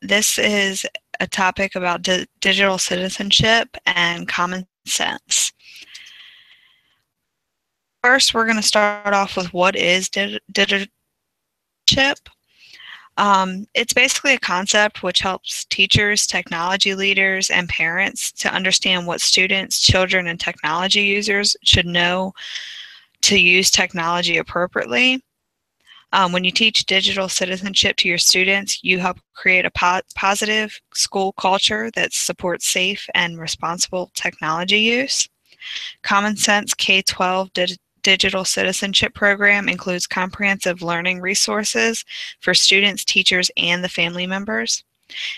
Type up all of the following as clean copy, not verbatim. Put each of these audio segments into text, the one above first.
This is a topic about digital citizenship and common sense. First, we're going to start off with what is digital citizenship. It's basically a concept which helps teachers, technology leaders, and parents to understand what students, children, and technology users should know to use technology appropriately. When you teach digital citizenship to your students, you help create a positive school culture that supports safe and responsible technology use. Common Sense K-12 digital citizenship program includes comprehensive learning resources for students, teachers, and the family members.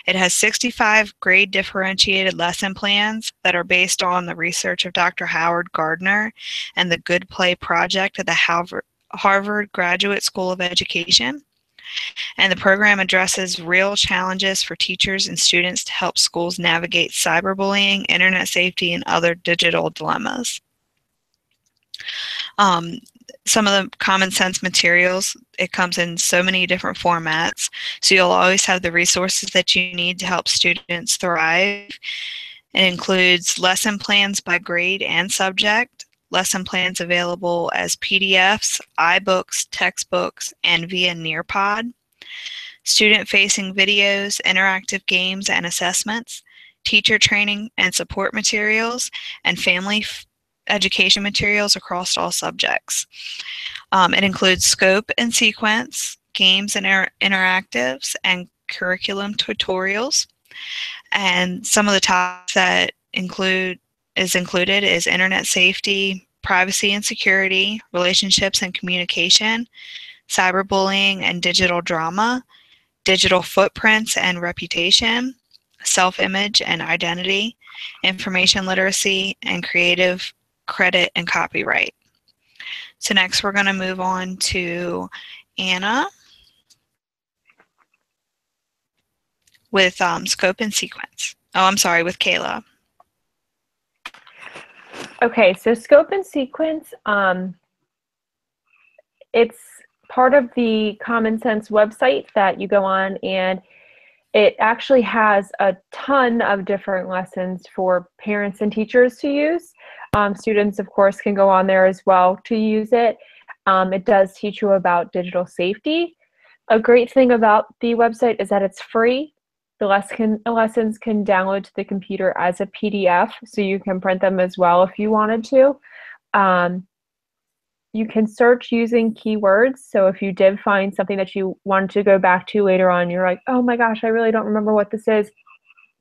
It has 65 grade differentiated lesson plans that are based on the research of Dr. Howard Gardner and the Good Play Project at the Harvard Graduate School of Education. And the program addresses real challenges for teachers and students to help schools navigate cyberbullying, internet safety, and other digital dilemmas. Some of the common sense materials, it comes in so many different formats, so you'll always have the resources that you need to help students thrive. It includes lesson plans by grade and subject, lesson plans available as PDFs, iBooks, textbooks, and via Nearpod, student-facing videos, interactive games and assessments, teacher training and support materials, and family education materials across all subjects. It includes scope and sequence, games and interactives, and curriculum tutorials. And some of the topics that included is internet safety, privacy and security, relationships and communication, cyberbullying and digital drama, digital footprints and reputation, self-image and identity, information literacy, and creative credit and copyright. So next we're going to move on to Anna with scope and sequence. Oh, I'm sorry, with Kayla. Okay, so scope and sequence, it's part of the Common Sense website that you go on, and it actually has a ton of different lessons for parents and teachers to use. Students, of course, can go on there as well to use it. It does teach you about digital safety. A great thing about the website is that it's free. The lessons can download to the computer as a PDF, so you can print them as well if you wanted to. You can search using keywords, so if you did find something that you wanted to go back to later on, you're like, oh my gosh, I really don't remember what this is,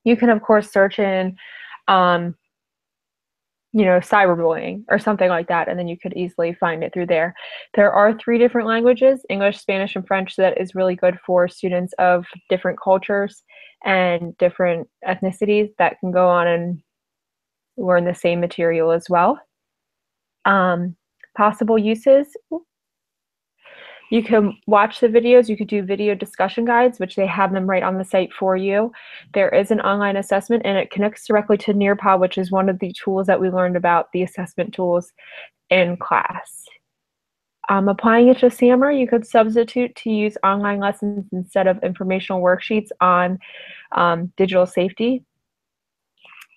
you can of course search in cyberbullying or something like that, and then you could easily find it through there. There are 3 different languages, English, Spanish, and French, so that is really good for students of different cultures and different ethnicities that can go on and learn the same material as well. Possible uses. You can watch the videos, you could do video discussion guides, which they have them right on the site for you. There is an online assessment, and it connects directly to Nearpod, which is one of the tools that we learned about, the assessment tools in class. Applying it to SAMR, you could substitute to use online lessons instead of informational worksheets on digital safety.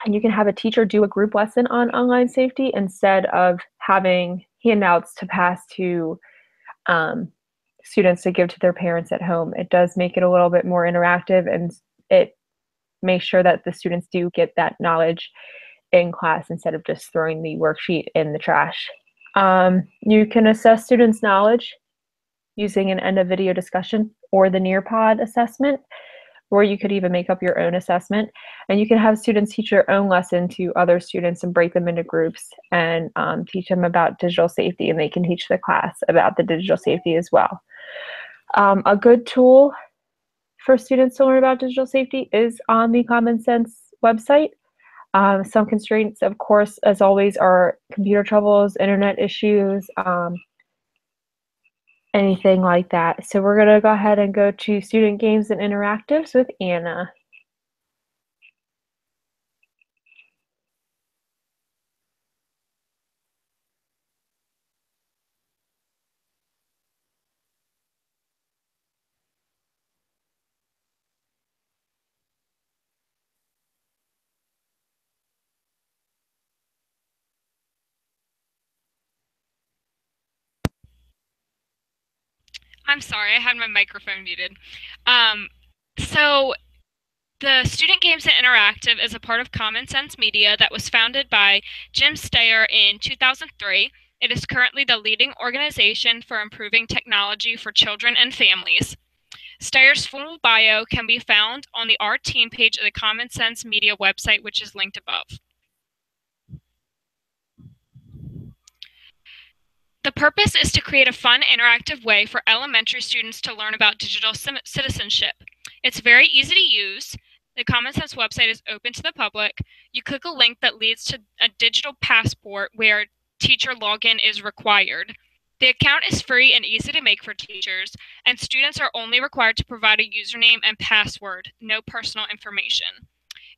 And you can have a teacher do a group lesson on online safety instead of having handouts to pass to students to give to their parents at home. It does make it a little bit more interactive, and it makes sure that the students do get that knowledge in class instead of just throwing the worksheet in the trash. You can assess students' knowledge using an end of video discussion or the Nearpod assessment, or you could even make up your own assessment, and you can have students teach their own lesson to other students and break them into groups and teach them about digital safety, and they can teach the class about the digital safety as well. A good tool for students to learn about digital safety is on the Common Sense website. Some constraints, of course, as always, are computer troubles, internet issues, anything like that. So we're going to go ahead and go to student games and interactives with Anna. I'm sorry, I had my microphone muted. So the Student Games and Interactive is a part of Common Sense Media that was founded by Jim Steyer in 2003. It is currently the leading organization for improving technology for children and families. Steyer's full bio can be found on the Our Team page of the Common Sense Media website, which is linked above. The purpose is to create a fun, interactive way for elementary students to learn about digital citizenship. It's very easy to use. The Common Sense website is open to the public. You click a link that leads to a digital passport where teacher login is required. The account is free and easy to make for teachers, and students are only required to provide a username and password, no personal information.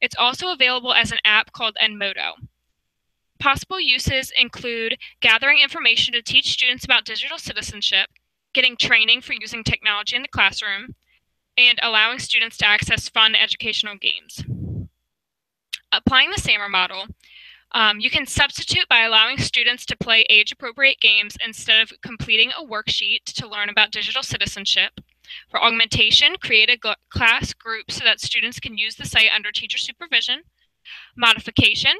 It's also available as an app called Enmodo. Possible uses include gathering information to teach students about digital citizenship, getting training for using technology in the classroom, and allowing students to access fun educational games. Applying the SAMR model, you can substitute by allowing students to play age-appropriate games instead of completing a worksheet to learn about digital citizenship. For augmentation, create a class group so that students can use the site under teacher supervision. Modification,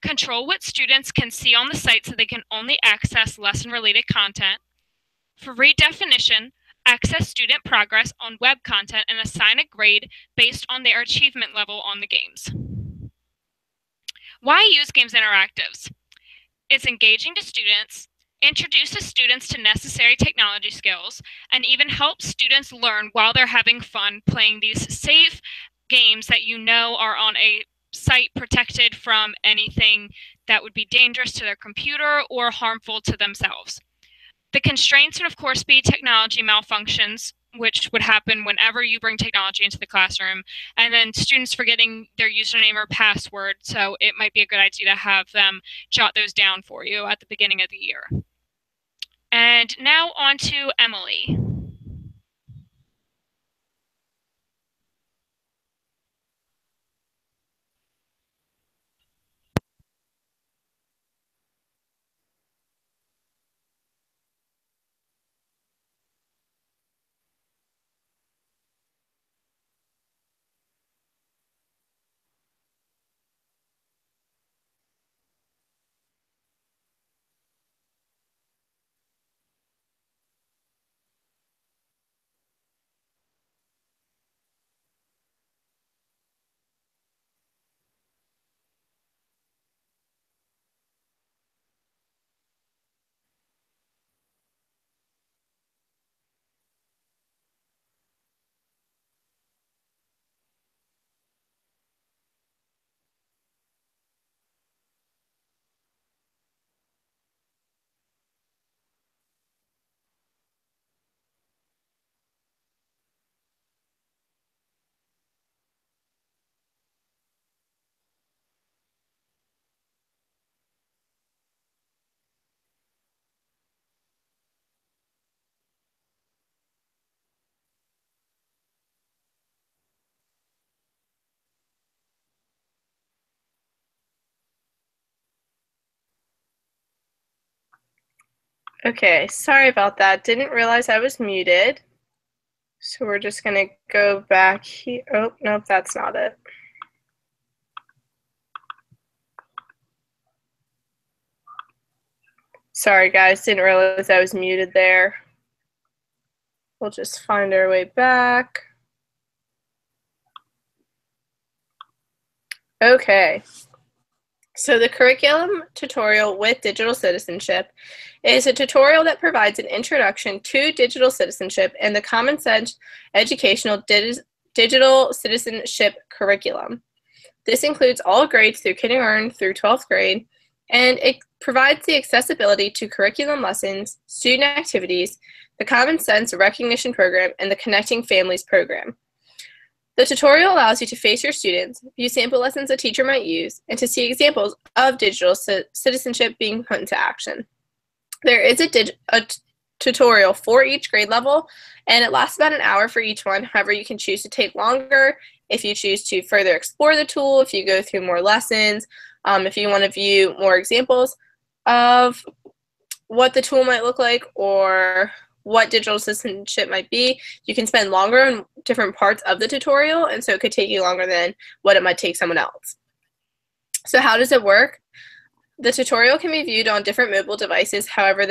control what students can see on the site so they can only access lesson-related content. For redefinition, access student progress on web content and assign a grade based on their achievement level on the games. Why use games interactives? It's engaging to students, introduces students to necessary technology skills, and even helps students learn while they're having fun playing these safe games that you know are on a site protected from anything that would be dangerous to their computer or harmful to themselves. The constraints would, of course, be technology malfunctions, which would happen whenever you bring technology into the classroom, and then students forgetting their username or password, so it might be a good idea to have them jot those down for you at the beginning of the year. And now on to Emily. Okay, sorry about that. Didn't realize I was muted. So we're just going to go back here. Oh, nope, that's not it. Sorry, guys. Didn't realize I was muted there. We'll just find our way back. Okay. So the curriculum tutorial with digital citizenship is a tutorial that provides an introduction to digital citizenship and the Common Sense educational digital citizenship curriculum. This includes all grades through kindergarten through 12th grade, and it provides the accessibility to curriculum lessons, student activities, the Common Sense recognition program, and the Connecting Families program. The tutorial allows you to face your students, view sample lessons a teacher might use, and to see examples of digital citizenship being put into action. There is a tutorial for each grade level, and it lasts about an hour for each one. However, you can choose to take longer if you choose to further explore the tool, if you go through more lessons, if you want to view more examples of what the tool might look like, or what digital citizenship might be, you can spend longer on different parts of the tutorial, and so it could take you longer than what it might take someone else. So how does it work? The tutorial can be viewed on different mobile devices. However,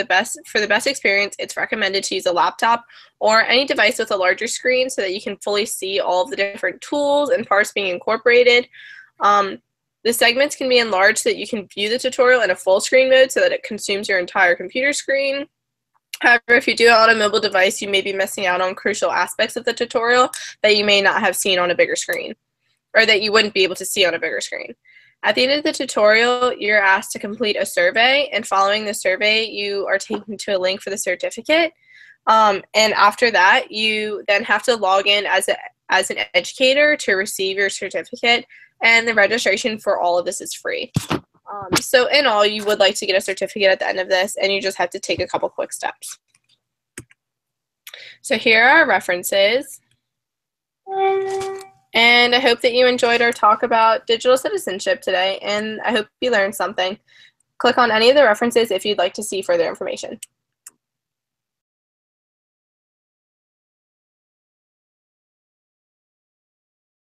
for the best experience, it's recommended to use a laptop or any device with a larger screen so that you can fully see all of the different tools and parts being incorporated. The segments can be enlarged so that you can view the tutorial in a full screen mode so that it consumes your entire computer screen. However, if you do it on a mobile device, you may be missing out on crucial aspects of the tutorial that you may not have seen on a bigger screen, or that you wouldn't be able to see on a bigger screen. At the end of the tutorial, you're asked to complete a survey, and following the survey, you are taken to a link for the certificate. And after that, you then have to log in as an educator to receive your certificate, and the registration for all of this is free. So in all, you would like to get a certificate at the end of this, and you just have to take a couple quick steps. So here are our references. And I hope that you enjoyed our talk about digital citizenship today, and I hope you learned something. Click on any of the references if you'd like to see further information.